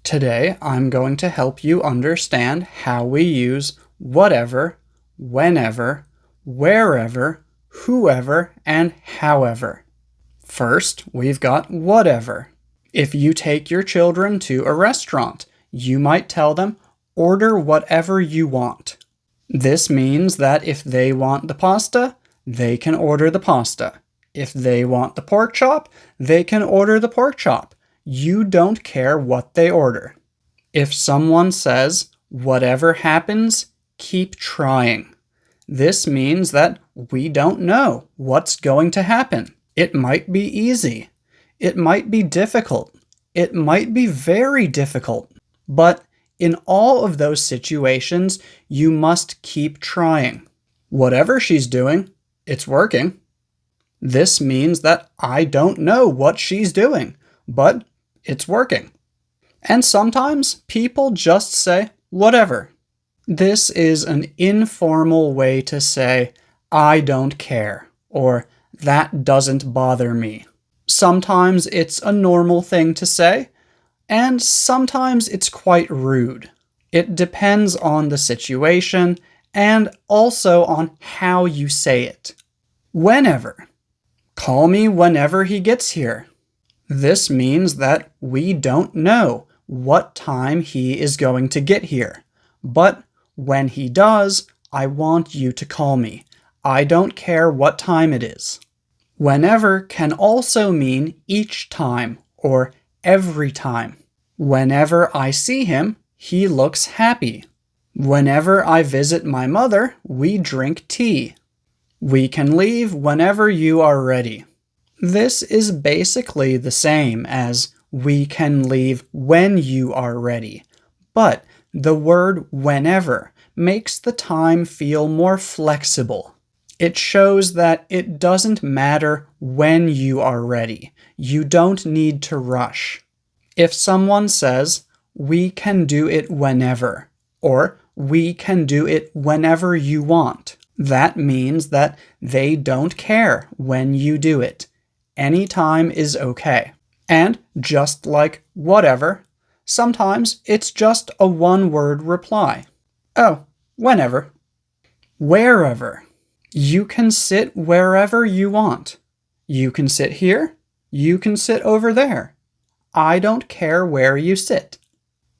Today, I'm going to help you understand how we use whatever, whenever, wherever, whoever, and however. First, we've got whatever. If you take your children to a restaurant, you might tell them, order whatever you want. This means that if they want the pasta, they can order the pasta. If they want the pork chop, they can order the pork chop. You don't care what they order. If someone says, whatever happens, keep trying. This means that we don't know what's going to happen. It might be easy. It might be difficult. It might be very difficult. But in all of those situations, you must keep trying. Whatever she's doing, it's working. This means that I don't know what she's doing, but it's working. And sometimes people just say, whatever. This is an informal way to say, I don't care, or that doesn't bother me. Sometimes it's a normal thing to say, and sometimes it's quite rude. It depends on the situation and also on how you say it. Whenever. Call me whenever he gets here. This means that we don't know what time he is going to get here. But when he does, I want you to call me. I don't care what time it is. Whenever can also mean each time or every time. Whenever I see him, he looks happy. Whenever I visit my mother, we drink tea. We can leave whenever you are ready. This is basically the same as we can leave when you are ready, but the word whenever makes the time feel more flexible. It shows that it doesn't matter when you are ready. You don't need to rush. If someone says, we can do it whenever, or we can do it whenever you want, that means that they don't care when you do it. Any time is okay. And just like whatever, sometimes it's just a one-word reply. Oh, whenever. Wherever. You can sit wherever you want. You can sit here. You can sit over there. I don't care where you sit.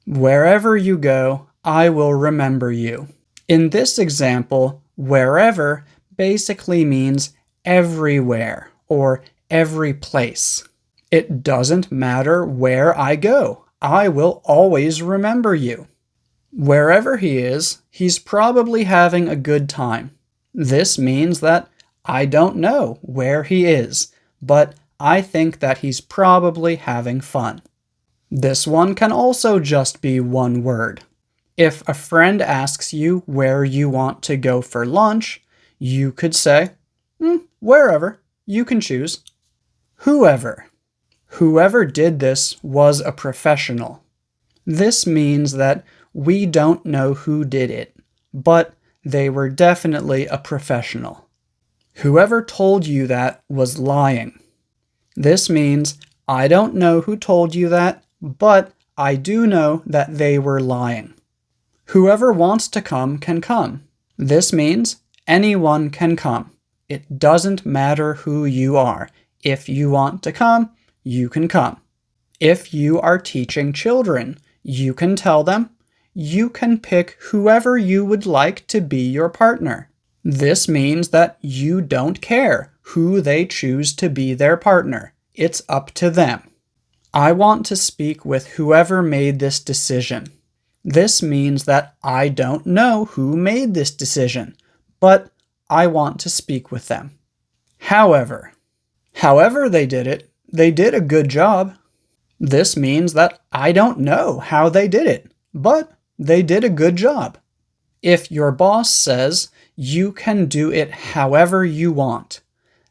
Wherever you go, I will remember you. In this example, wherever basically means everywhere or every place. It doesn't matter where I go. I will always remember you. Wherever he is, he's probably having a good time. This means that I don't know where he is, but I think that he's probably having fun. This one can also just be one word. If a friend asks you where you want to go for lunch, you could say, wherever. You can choose. Whoever. Whoever did this was a professional. This means that we don't know who did it, but they were definitely a professional. Whoever told you that was lying. This means I don't know who told you that, but I do know that they were lying. Whoever wants to come can come. This means anyone can come. It doesn't matter who you are. If you want to come, you can come. If you are teaching children, you can tell them, you can pick whoever you would like to be your partner. This means that you don't care who they choose to be their partner. It's up to them. I want to speak with whoever made this decision. This means that I don't know who made this decision, but I want to speak with them. However they did it, they did a good job. This means that I don't know how they did it, but they did a good job. If your boss says you can do it however you want,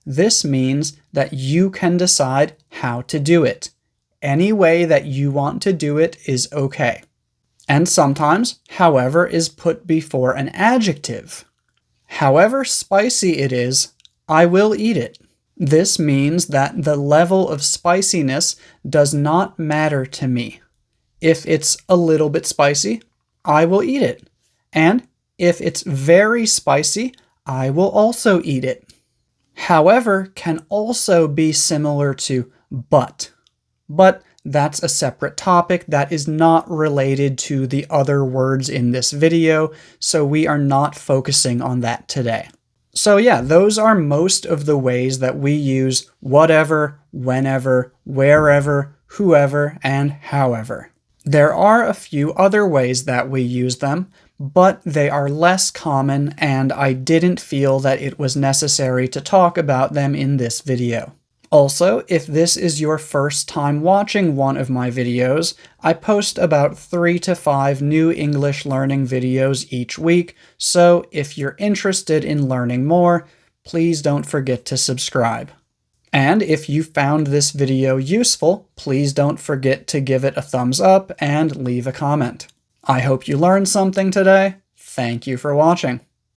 this means that you can decide how to do it. Any way that you want to do it is okay. And sometimes, however is put before an adjective. However spicy it is, I will eat it. This means that the level of spiciness does not matter to me. If it's a little bit spicy, I will eat it. And if it's very spicy, I will also eat it. However can also be similar to but. But that's a separate topic that is not related to the other words in this video, so we are not focusing on that today. So yeah, those are most of the ways that we use whatever, whenever, wherever, whoever, and however. There are a few other ways that we use them, but they are less common and I didn't feel that it was necessary to talk about them in this video. Also, if this is your first time watching one of my videos, I post about 3 to 5 new English learning videos each week, so if you're interested in learning more, please don't forget to subscribe. And if you found this video useful, please don't forget to give it a thumbs up and leave a comment. I hope you learned something today. Thank you for watching.